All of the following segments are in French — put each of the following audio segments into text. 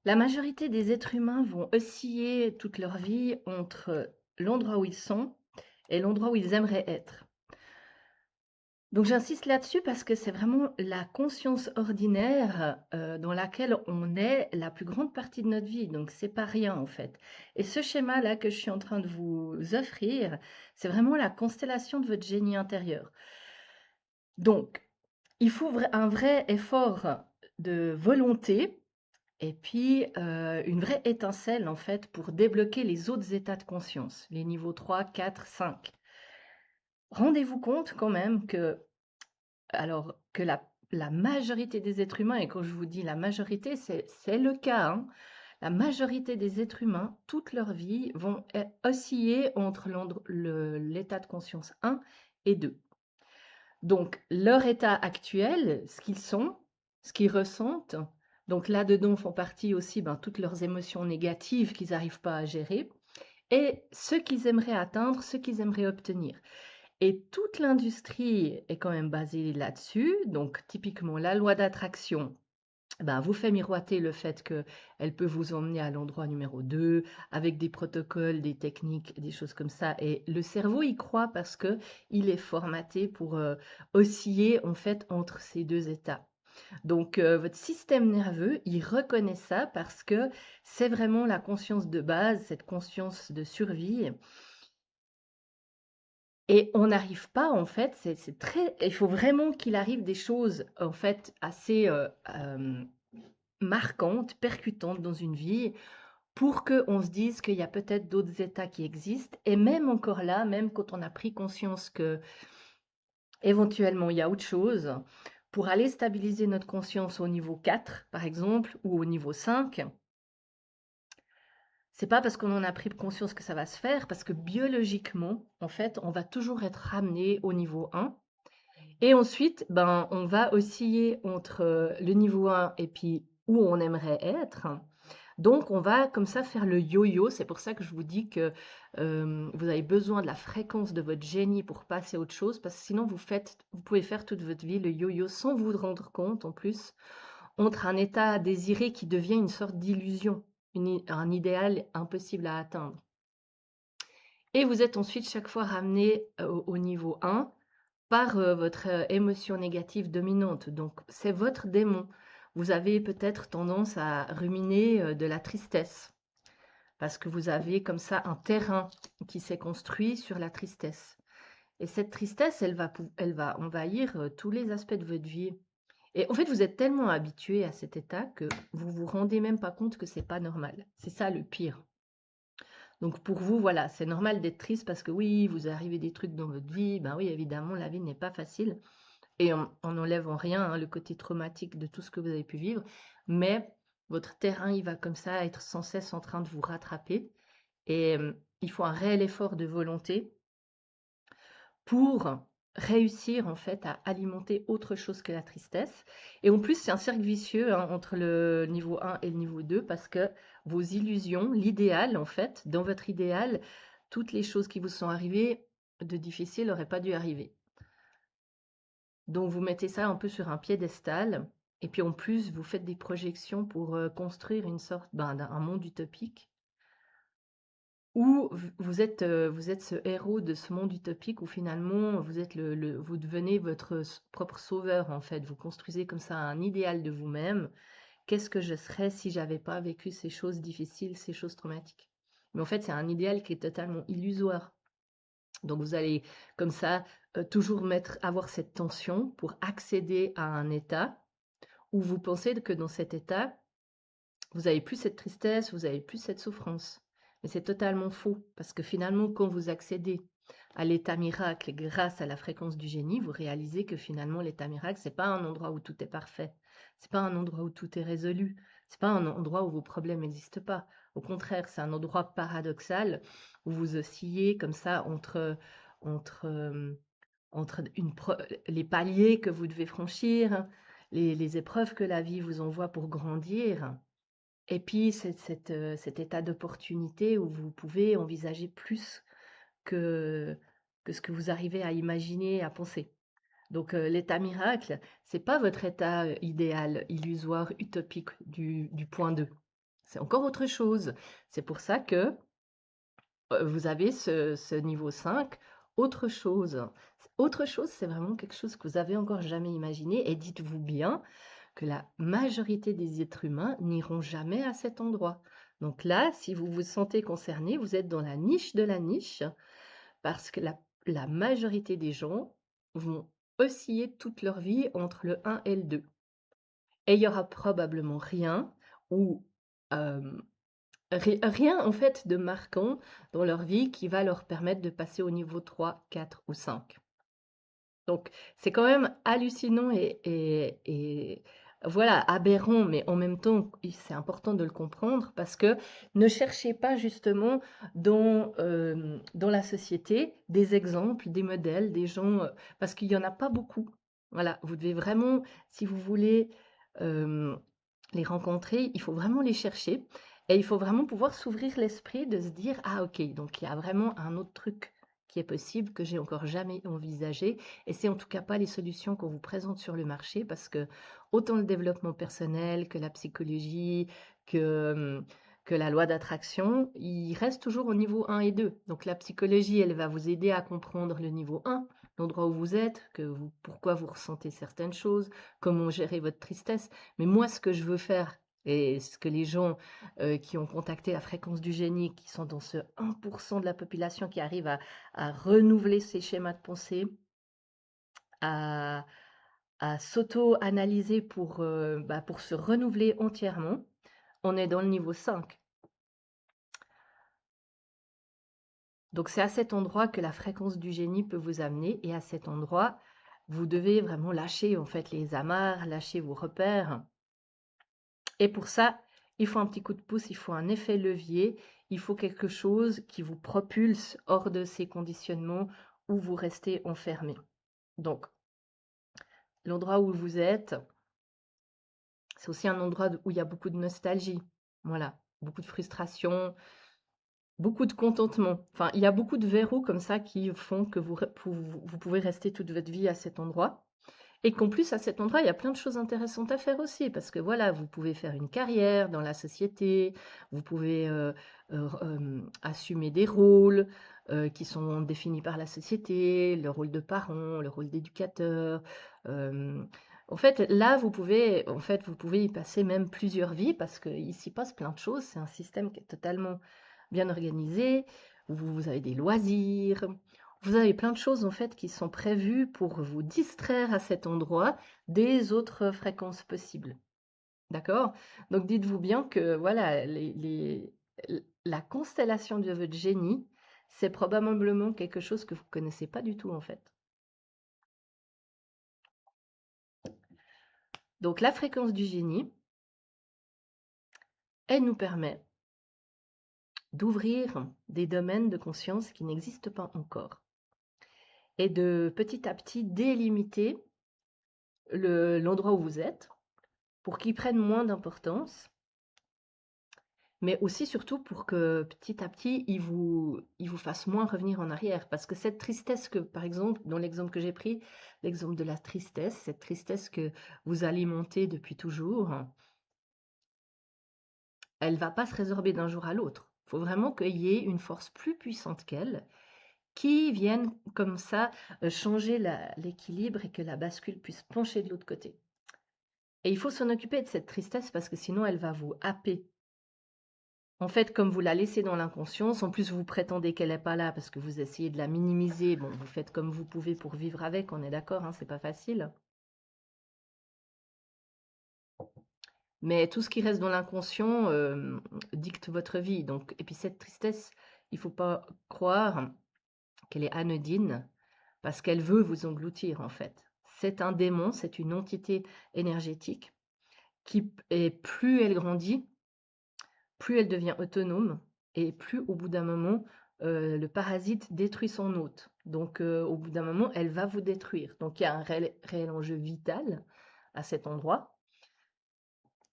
La majorité des êtres humains vont osciller toute leur vie entre l'endroit où ils sont et l'endroit où ils aimeraient être. Donc j'insiste là-dessus parce que c'est vraiment la conscience ordinaire dans laquelle on est la plus grande partie de notre vie. Donc c'est pas rien en fait. Et ce schéma-là que je suis en train de vous offrir, c'est vraiment la constellation de votre génie intérieur. Donc il faut un vrai effort de volonté et puis une vraie étincelle en fait pour débloquer les autres états de conscience, les niveaux 3, 4, 5. Rendez-vous compte quand même que alors que la majorité des êtres humains, et quand je vous dis la majorité, c'est le cas, hein, la majorité des êtres humains, toute leur vie, vont osciller entre l'état de conscience 1 et 2. Donc, leur état actuel, ce qu'ils sont, ce qu'ils ressentent, donc là-dedans font partie aussi toutes leurs émotions négatives qu'ils n'arrivent pas à gérer, et ce qu'ils aimeraient atteindre, ce qu'ils aimeraient obtenir. Et toute l'industrie est quand même basée là-dessus. Donc, typiquement, la loi d'attraction vous fait miroiter le fait qu'elle peut vous emmener à l'endroit numéro 2 avec des protocoles, des techniques, des choses comme ça. Et le cerveau y croit parce que il est formaté pour osciller en fait entre ces deux états. Donc, votre système nerveux, il reconnaît ça parce que c'est vraiment la conscience de base, cette conscience de survie. Et on n'arrive pas, en fait, c'est très, il faut vraiment qu'il arrive des choses, en fait, assez marquantes, percutantes dans une vie pour qu'on se dise qu'il y a peut-être d'autres états qui existent. Et même encore là, même quand on a pris conscience que éventuellement il y a autre chose, pour aller stabiliser notre conscience au niveau 4, par exemple, ou au niveau 5, c'est pas parce qu'on en a pris conscience que ça va se faire, parce que biologiquement, en fait, on va toujours être ramené au niveau 1. Et ensuite, on va osciller entre le niveau 1 et puis où on aimerait être. Donc, on va comme ça faire le yo-yo. C'est pour ça que je vous dis que vous avez besoin de la fréquence de votre génie pour passer à autre chose, parce que sinon, vous pouvez faire toute votre vie le yo-yo sans vous rendre compte, en plus, entre un état désiré qui devient une sorte d'illusion, un idéal impossible à atteindre. Et vous êtes ensuite chaque fois ramené au niveau 1 par votre émotion négative dominante. Donc, c'est votre démon. Vous avez peut-être tendance à ruminer de la tristesse parce que vous avez comme ça un terrain qui s'est construit sur la tristesse. Et cette tristesse, elle va envahir tous les aspects de votre vie. Et en fait, vous êtes tellement habitué à cet état que vous vous rendez même pas compte que c'est pas normal. C'est ça le pire. Donc pour vous, voilà, c'est normal d'être triste parce que oui, vous arrivez des trucs dans votre vie. Ben oui, évidemment, la vie n'est pas facile. Et on n'enlève en rien le côté traumatique de tout ce que vous avez pu vivre. Mais votre terrain, il va comme ça être sans cesse en train de vous rattraper. Et il faut un réel effort de volonté pour réussir en fait à alimenter autre chose que la tristesse. Et en plus, c'est un cercle vicieux entre le niveau 1 et le niveau 2 parce que vos illusions, l'idéal en fait, dans votre idéal, toutes les choses qui vous sont arrivées de difficile n'auraient pas dû arriver. Donc vous mettez ça un peu sur un piédestal et puis en plus, vous faites des projections pour construire une sorte d'un monde utopique où vous êtes ce héros de ce monde utopique où finalement vous êtes vous devenez votre propre sauveur en fait. Vous construisez comme ça un idéal de vous-même. Qu'est-ce que je serais si j'avais pas vécu ces choses difficiles, ces choses traumatiques? Mais en fait, c'est un idéal qui est totalement illusoire. Donc vous allez comme ça toujours avoir cette tension pour accéder à un état où vous pensez que dans cet état, vous avez plus cette tristesse, vous avez plus cette souffrance. Mais c'est totalement faux, parce que finalement, quand vous accédez à l'état miracle grâce à la fréquence du génie, vous réalisez que finalement, l'état miracle, c'est pas un endroit où tout est parfait. C'est pas un endroit où tout est résolu. C'est pas un endroit où vos problèmes n'existent pas. Au contraire, c'est un endroit paradoxal où vous oscillez comme ça entre, euh, entre les paliers que vous devez franchir, les épreuves que la vie vous envoie pour grandir. Et puis cet état d'opportunité où vous pouvez envisager plus que que ce que vous arrivez à imaginer, à penser. Donc l'état miracle, c'est pas votre état, idéal, illusoire, utopique du point 2. c'est encore autre chose. C'est pour ça que vous avez ce niveau 5, autre chose. Autre chose, c'est vraiment quelque chose que vous avez encore jamais imaginé et dites-vous bien que la majorité des êtres humains n'iront jamais à cet endroit. Donc là, si vous vous sentez concerné, vous êtes dans la niche de la niche parce que la majorité des gens vont osciller toute leur vie entre le 1 et le 2. Et il y aura probablement rien ou rien en fait de marquant dans leur vie qui va leur permettre de passer au niveau 3, 4 ou 5. Donc c'est quand même hallucinant et voilà, aberrant, mais en même temps, c'est important de le comprendre parce que ne cherchez pas justement dans la société des exemples, des modèles, des gens, parce qu'il y en a pas beaucoup. Voilà, vous devez vraiment, si vous voulez les rencontrer, il faut vraiment les chercher et il faut vraiment pouvoir s'ouvrir l'esprit de se dire: «Ah OK, donc il y a vraiment un autre truc qui est possible que j'ai encore jamais envisagé» et c'est en tout cas pas les solutions qu'on vous présente sur le marché parce que autant le développement personnel que la psychologie, que, que la loi d'attraction, ils restent toujours au niveau 1 et 2. Donc la psychologie, elle va vous aider à comprendre le niveau 1, l'endroit où vous êtes, pourquoi vous ressentez certaines choses, comment gérer votre tristesse. Mais moi, ce que je veux faire, et ce que les gens qui ont contacté la fréquence du génie, qui sont dans ce 1% de la population qui arrive à renouveler ses schémas de pensée, à, à s'auto-analyser pour se renouveler entièrement, on est dans le niveau 5. Donc c'est à cet endroit que la fréquence du génie peut vous amener et à cet endroit, vous devez vraiment lâcher en fait les amarres, lâcher vos repères. Et pour ça, il faut un petit coup de pouce, il faut un effet levier, il faut quelque chose qui vous propulse hors de ces conditionnements où vous restez enfermé. Donc, l'endroit où vous êtes, c'est aussi un endroit où il y a beaucoup de nostalgie. Voilà, beaucoup de frustration, beaucoup de contentement. Enfin, il y a beaucoup de verrous comme ça qui font que vous pouvez rester toute votre vie à cet endroit. Et qu'en plus, à cet endroit, il y a plein de choses intéressantes à faire aussi, parce que voilà, vous pouvez faire une carrière dans la société, vous pouvez assumer des rôles qui sont définis par la société, le rôle de parent, le rôle d'éducateur. euh, En fait, là, vous pouvez y passer même plusieurs vies, parce qu'il s'y passe plein de choses. C'est un système qui est totalement bien organisé. Vous avez des loisirs, vous avez plein de choses en fait qui sont prévues pour vous distraire à cet endroit des autres fréquences possibles. D'accord? Donc dites-vous bien que voilà, la constellation de votre génie, c'est probablement quelque chose que vous ne connaissez pas du tout en fait. Donc la fréquence du génie, elle nous permet d'ouvrir des domaines de conscience qui n'existent pas encore et de petit à petit délimiter l'endroit où vous êtes pour qu'il prenne moins d'importance, mais aussi surtout pour que petit à petit, il vous fasse moins revenir en arrière. Parce que cette tristesse que, par exemple, dans l'exemple que j'ai pris, l'exemple de la tristesse, cette tristesse que vous alimentez depuis toujours, elle va pas se résorber d'un jour à l'autre. Il faut vraiment qu'il y ait une force plus puissante qu'elle qui vienne comme ça changer l'équilibre et que la bascule puisse pencher de l'autre côté. Et il faut s'en occuper de cette tristesse parce que sinon elle va vous happer. En fait, comme vous la laissez dans l'inconscience, en plus vous prétendez qu'elle n'est pas là parce que vous essayez de la minimiser. Bon, vous faites comme vous pouvez pour vivre avec, on est d'accord, hein, c'est pas facile. Mais tout ce qui reste dans l'inconscient dicte votre vie. Donc, et puis cette tristesse, il faut pas croire qu'elle est anodine parce qu'elle veut vous engloutir en fait. C'est un démon, c'est une entité énergétique et plus elle grandit, plus elle devient autonome et plus au bout d'un moment, le parasite détruit son hôte. Donc au bout d'un moment, elle va vous détruire. Donc il y a un réel enjeu vital à cet endroit.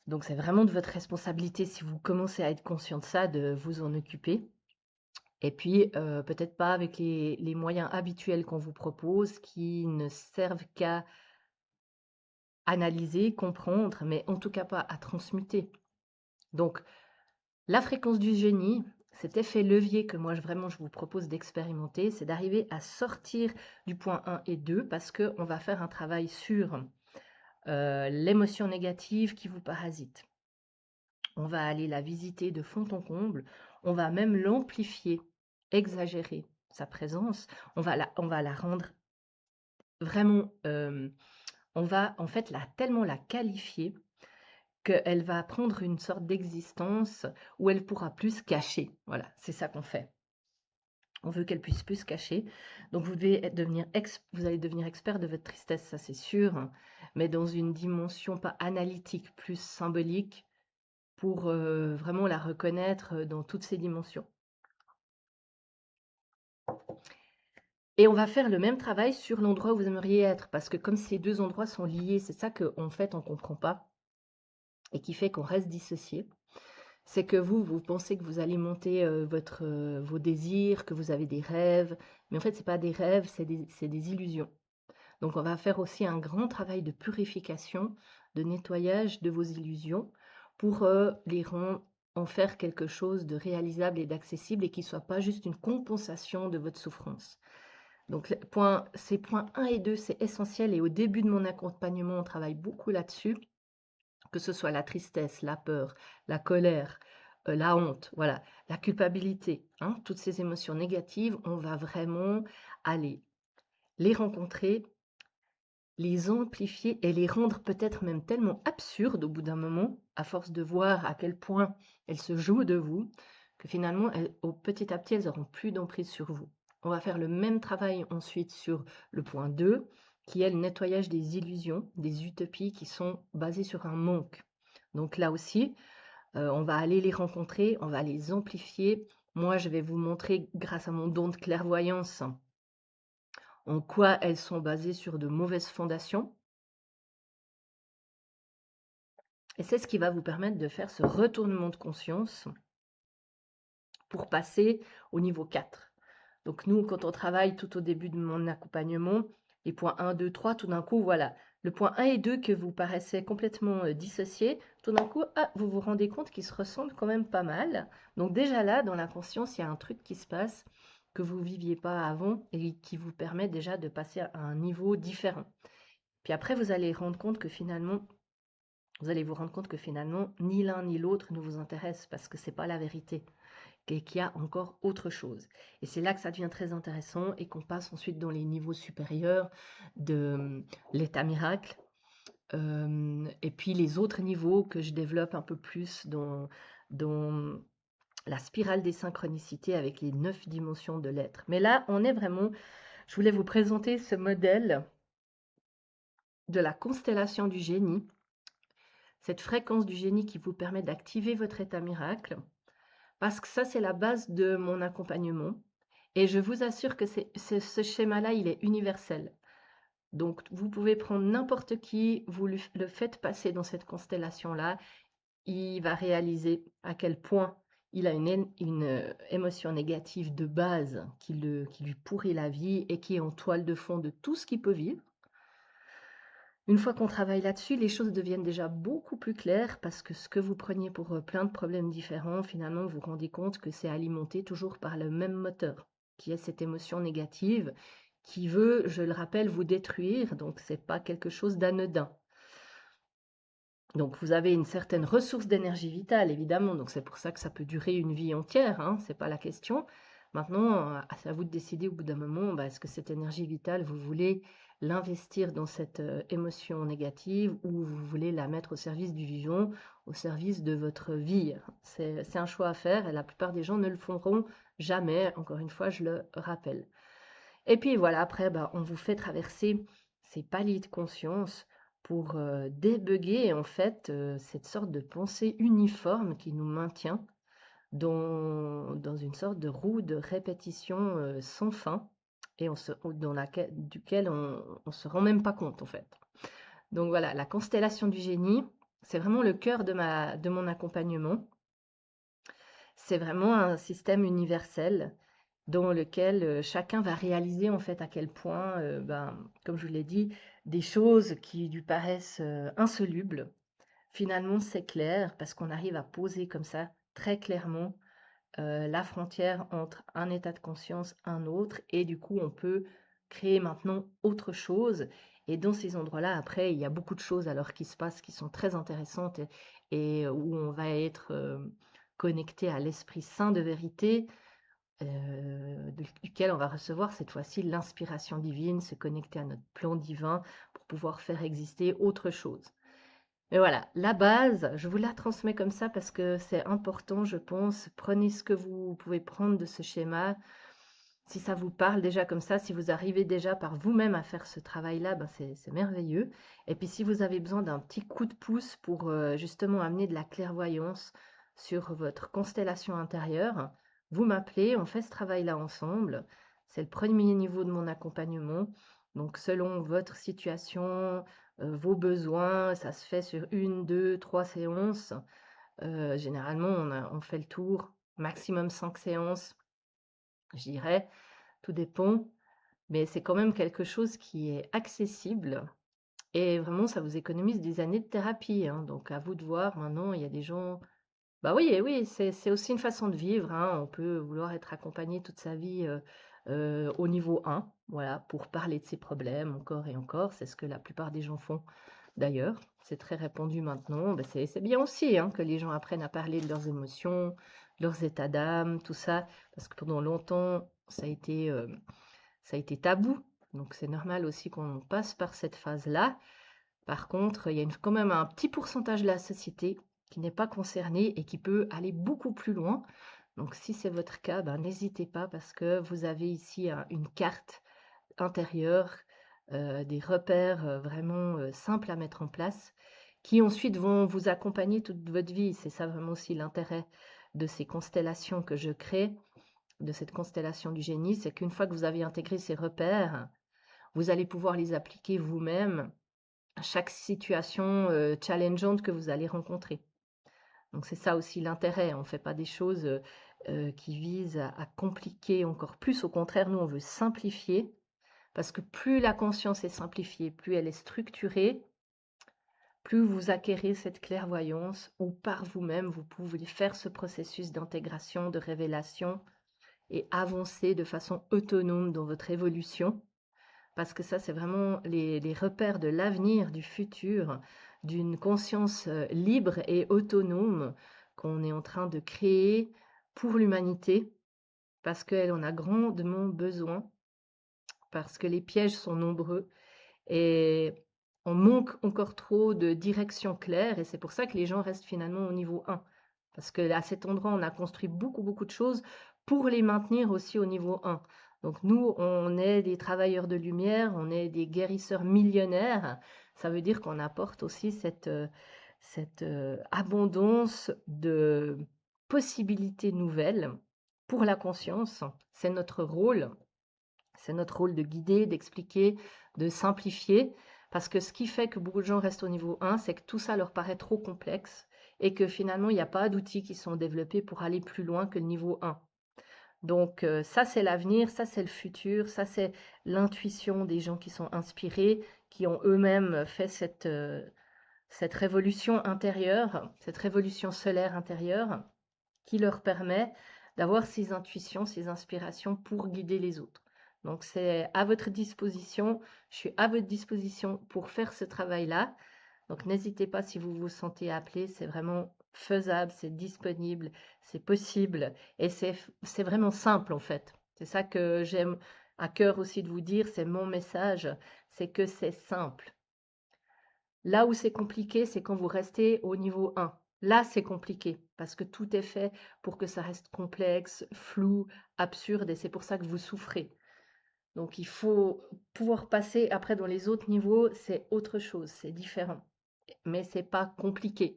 Donc c'est vraiment de votre responsabilité, si vous commencez à être conscient de ça, de vous en occuper. Et puis peut-être pas avec les moyens habituels qu'on vous propose, qui ne servent qu'à analyser, comprendre, mais en tout cas pas à transmuter. Donc La fréquence du génie, cet effet levier que moi vraiment je vous propose d'expérimenter, c'est d'arriver à sortir du point 1 et 2 parce qu'on va faire un travail sur l'émotion négative qui vous parasite. On va aller la visiter de fond en comble, on va même l'amplifier, exagérer sa présence, on va la rendre vraiment, on va en fait tellement la qualifier qu'elle va prendre une sorte d'existence où elle pourra plus se cacher. Voilà, c'est ça qu'on fait. On veut qu'elle puisse plus se cacher. Donc vous allez devenir expert de votre tristesse, ça c'est sûr, hein, mais dans une dimension pas analytique, plus symbolique, pour vraiment la reconnaître dans toutes ses dimensions. Et on va faire le même travail sur l'endroit où vous aimeriez être, parce que comme ces deux endroits sont liés, c'est ça qu'en fait on ne comprend pas, et qui fait qu'on reste dissocié. C'est que vous pensez que vous alimentez vos désirs, que vous avez des rêves, mais en fait, ce n'est pas des rêves, c'est des illusions. Donc, on va faire aussi un grand travail de purification, de nettoyage de vos illusions pour en faire quelque chose de réalisable et d'accessible et qui ne soit pas juste une compensation de votre souffrance. Donc, ces points 1 et 2, c'est essentiel et au début de mon accompagnement, on travaille beaucoup là-dessus, que ce soit la tristesse, la peur, la colère, la honte, voilà, la culpabilité, hein, toutes ces émotions négatives, on va vraiment aller les rencontrer, les amplifier et les rendre peut-être même tellement absurdes au bout d'un moment, à force de voir à quel point elles se jouent de vous, que finalement, petit à petit, elles n'auront plus d'emprise sur vous. On va faire le même travail ensuite sur le point 2, qui est le nettoyage des illusions, des utopies qui sont basées sur un manque. Donc là aussi, on va aller les rencontrer, on va les amplifier. Moi, je vais vous montrer, grâce à mon don de clairvoyance, en quoi elles sont basées sur de mauvaises fondations. Et c'est ce qui va vous permettre de faire ce retournement de conscience pour passer au niveau 4. Donc nous, quand on travaille tout au début de mon accompagnement, les points 1, 2, 3, tout d'un coup, voilà, le point 1 et 2 que vous paraissez complètement dissociés, tout d'un coup, vous vous rendez compte qu'ils se ressemblent quand même pas mal. Donc déjà là, dans la conscience, il y a un truc qui se passe que vous ne viviez pas avant et qui vous permet déjà de passer à un niveau différent. Puis après, vous allez vous rendre compte que finalement, ni l'un ni l'autre ne vous intéresse parce que ce n'est pas la vérité et qu'il y a encore autre chose. Et c'est là que ça devient très intéressant et qu'on passe ensuite dans les niveaux supérieurs de l'état miracle. Et puis les autres niveaux que je développe un peu plus dans la spirale des synchronicités avec les 9 dimensions de l'être. Mais là, on est vraiment... Je voulais vous présenter ce modèle de la constellation du génie, cette fréquence du génie qui vous permet d'activer votre état miracle, parce que ça, c'est la base de mon accompagnement. Et je vous assure que ce schéma-là, il est universel. Donc, vous pouvez prendre n'importe qui, vous le faites passer dans cette constellation-là, il va réaliser à quel point il a une émotion négative de base qui lui pourrit la vie et qui est en toile de fond de tout ce qu'il peut vivre. Une fois qu'on travaille là-dessus, les choses deviennent déjà beaucoup plus claires parce que ce que vous preniez pour plein de problèmes différents, finalement, vous vous rendez compte que c'est alimenté toujours par le même moteur, qui est cette émotion négative qui veut, je le rappelle, vous détruire. Donc, ce n'est pas quelque chose d'anodin. Donc, vous avez une certaine ressource d'énergie vitale, évidemment. Donc, c'est pour ça que ça peut durer une vie entière, hein, ce n'est pas la question. Maintenant, c'est à vous de décider au bout d'un moment, est-ce que cette énergie vitale, vous voulez l'investir dans cette émotion négative ou vous voulez la mettre au service du vivant, au service de votre vie. C'est un choix à faire et la plupart des gens ne le feront jamais, encore une fois, je le rappelle. Et puis voilà, après, on vous fait traverser ces paliers de conscience pour débugger en fait cette sorte de pensée uniforme qui nous maintient dans une sorte de roue de répétition sans fin et duquel on ne se rend même pas compte en fait. Donc voilà, la constellation du génie, c'est vraiment le cœur de mon accompagnement. C'est vraiment un système universel dans lequel chacun va réaliser en fait à quel point, comme je vous l'ai dit, des choses qui lui paraissent insolubles, finalement c'est clair parce qu'on arrive à poser comme ça très clairement la frontière entre un état de conscience, un autre, et du coup, on peut créer maintenant autre chose. Et dans ces endroits-là, après, il y a beaucoup de choses alors qui se passent qui sont très intéressantes et où on va être connecté à l'Esprit Saint de vérité, duquel on va recevoir cette fois-ci l'inspiration divine, se connecter à notre plan divin pour pouvoir faire exister autre chose. Mais voilà, la base, je vous la transmets comme ça parce que c'est important, je pense. Prenez ce que vous pouvez prendre de ce schéma. Si ça vous parle déjà comme ça, si vous arrivez déjà par vous-même à faire ce travail-là, ben c'est merveilleux. Et puis si vous avez besoin d'un petit coup de pouce pour justement amener de la clairvoyance sur votre constellation intérieure, vous m'appelez, on fait ce travail-là ensemble. C'est le premier niveau de mon accompagnement. Donc selon votre situation, vos besoins, ça se fait sur 1, 2, 3 séances. Généralement, on fait le tour, maximum 5 séances, je dirais. Tout dépend, mais c'est quand même quelque chose qui est accessible et vraiment ça vous économise des années de thérapie, hein. Donc à vous de voir maintenant, il y a des gens bah oui et oui, c'est aussi une façon de vivre, hein. On peut vouloir être accompagné toute sa vie, au niveau 1, voilà, pour parler de ses problèmes encore et encore. C'est ce que la plupart des gens font d'ailleurs. C'est très répandu maintenant. Bah, c'est bien aussi, hein, que les gens apprennent à parler de leurs émotions, de leurs états d'âme, tout ça, parce que pendant longtemps, ça a été tabou. Donc c'est normal aussi qu'on passe par cette phase-là. Par contre, il y a quand même un petit pourcentage de la société qui n'est pas concerné et qui peut aller beaucoup plus loin. Donc si c'est votre cas, ben, n'hésitez pas parce que vous avez ici une carte intérieure, des repères vraiment simples à mettre en place, qui ensuite vont vous accompagner toute votre vie. C'est ça vraiment aussi l'intérêt de ces constellations que je crée, de cette constellation du génie, c'est qu'une fois que vous avez intégré ces repères, vous allez pouvoir les appliquer vous-même à chaque situation challengeante que vous allez rencontrer. Donc c'est ça aussi l'intérêt. On ne fait pas des choses qui visent à compliquer encore plus. Au contraire, nous, on veut simplifier. Parce que plus la conscience est simplifiée, plus elle est structurée, plus vous acquérez cette clairvoyance où par vous-même, vous pouvez faire ce processus d'intégration, de révélation et avancer de façon autonome dans votre évolution. Parce que ça, c'est vraiment les repères de l'avenir, du futur, d'une conscience libre et autonome qu'on est en train de créer pour l'humanité, parce qu'elle en a grandement besoin, parce que les pièges sont nombreux et on manque encore trop de direction claire et c'est pour ça que les gens restent finalement au niveau 1. Parce qu'à cet endroit, on a construit beaucoup, beaucoup de choses pour les maintenir aussi au niveau 1. Donc nous, on est des travailleurs de lumière, on est des guérisseurs millionnaires. Ça veut dire qu'on apporte aussi cette abondance de possibilités nouvelles pour la conscience. C'est notre rôle. C'est notre rôle de guider, d'expliquer, de simplifier, parce que ce qui fait que beaucoup de gens restent au niveau 1, c'est que tout ça leur paraît trop complexe et que finalement, il n'y a pas d'outils qui sont développés pour aller plus loin que le niveau 1. Donc ça, c'est l'avenir, ça, c'est le futur, ça, c'est l'intuition des gens qui sont inspirés, qui ont eux-mêmes fait cette révolution intérieure, cette révolution solaire intérieure, qui leur permet d'avoir ces intuitions, ces inspirations pour guider les autres. Donc c'est à votre disposition, je suis à votre disposition pour faire ce travail-là. Donc n'hésitez pas si vous vous sentez appelé, c'est vraiment faisable, c'est disponible, c'est possible et c'est vraiment simple en fait. C'est ça que j'aime à cœur aussi de vous dire, c'est mon message, c'est que c'est simple. Là où c'est compliqué, c'est quand vous restez au niveau 1. Là, c'est compliqué parce que tout est fait pour que ça reste complexe, flou, absurde et c'est pour ça que vous souffrez. Donc, il faut pouvoir passer après dans les autres niveaux, c'est autre chose, c'est différent. Mais c'est pas compliqué.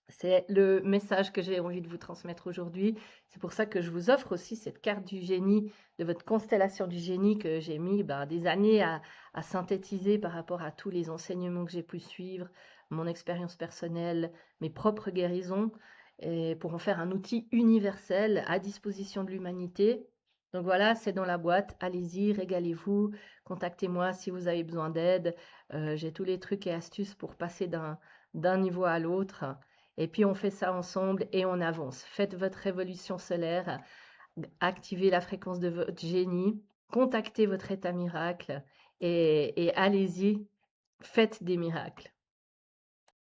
C'est le message que j'ai envie de vous transmettre aujourd'hui. C'est pour ça que je vous offre aussi cette carte du génie, de votre constellation du génie que j'ai mis des années à synthétiser par rapport à tous les enseignements que j'ai pu suivre, mon expérience personnelle, mes propres guérisons, et pour en faire un outil universel à disposition de l'humanité. Donc voilà, c'est dans la boîte. Allez-y, régalez-vous. Contactez-moi si vous avez besoin d'aide. J'ai tous les trucs et astuces pour passer d'un niveau à l'autre. Et puis on fait ça ensemble et on avance. Faites votre révolution solaire, activez la fréquence de votre génie, contactez votre état miracle et allez-y, faites des miracles.